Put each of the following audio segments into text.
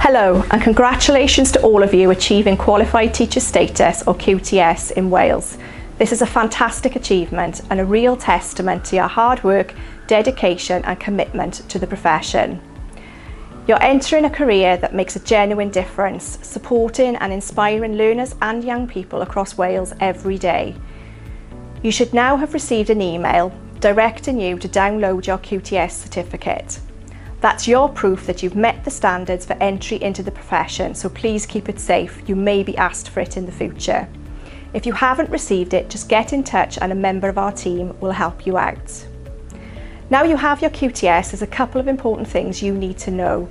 Hello, and congratulations to all of you achieving Qualified Teacher Status or QTS in Wales. This is a fantastic achievement and a real testament to your hard work, dedication and commitment to the profession. You're entering a career that makes a genuine difference, supporting and inspiring learners and young people across Wales every day. You should now have received an email directing you to download your QTS certificate. That's your proof that you've met the standards for entry into the profession, so please keep it safe. You may be asked for it in the future. If you haven't received it, just get in touch and a member of our team will help you out. Now you have your QTS, there's a couple of important things you need to know.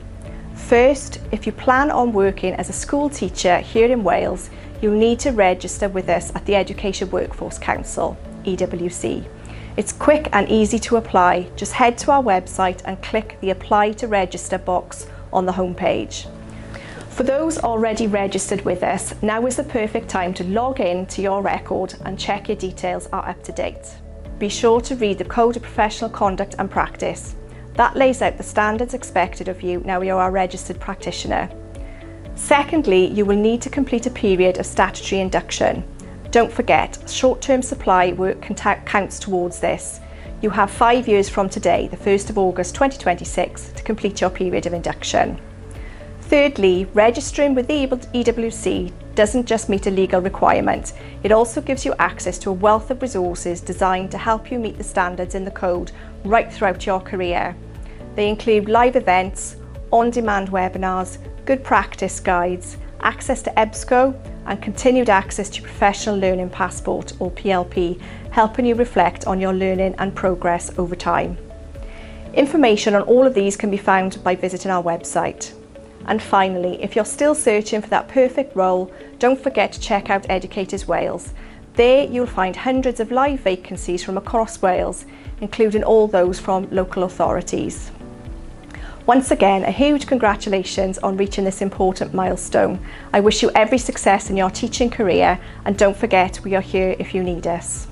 First, if you plan on working as a school teacher here in Wales, you'll need to register with us at the Education Workforce Council, EWC. It's quick and easy to apply. Just head to our website and click the Apply to Register box on the homepage. For those already registered with us, now is the perfect time to log in to your record and check your details are up to date. Be sure to read the Code of Professional Conduct and Practice. That lays out the standards expected of you now you're a registered practitioner. Secondly, you will need to complete a period of statutory induction. Don't forget, short-term supply work counts towards this. You have 5 years from today, the 1st of August 2026, to complete your period of induction. Thirdly, registering with the EWC doesn't just meet a legal requirement, it also gives you access to a wealth of resources designed to help you meet the standards in the code right throughout your career. They include live events, on-demand webinars, good practice guides, access to EBSCO, and continued access to Professional Learning Passport or PLP, helping you reflect on your learning and progress over time. Information on all of these can be found by visiting our website. And finally, if you're still searching for that perfect role, don't forget to check out Educators Wales. There you'll find hundreds of live vacancies from across Wales, including all those from local authorities. Once again, a huge congratulations on reaching this important milestone. I wish you every success in your teaching career, and don't forget, we are here if you need us.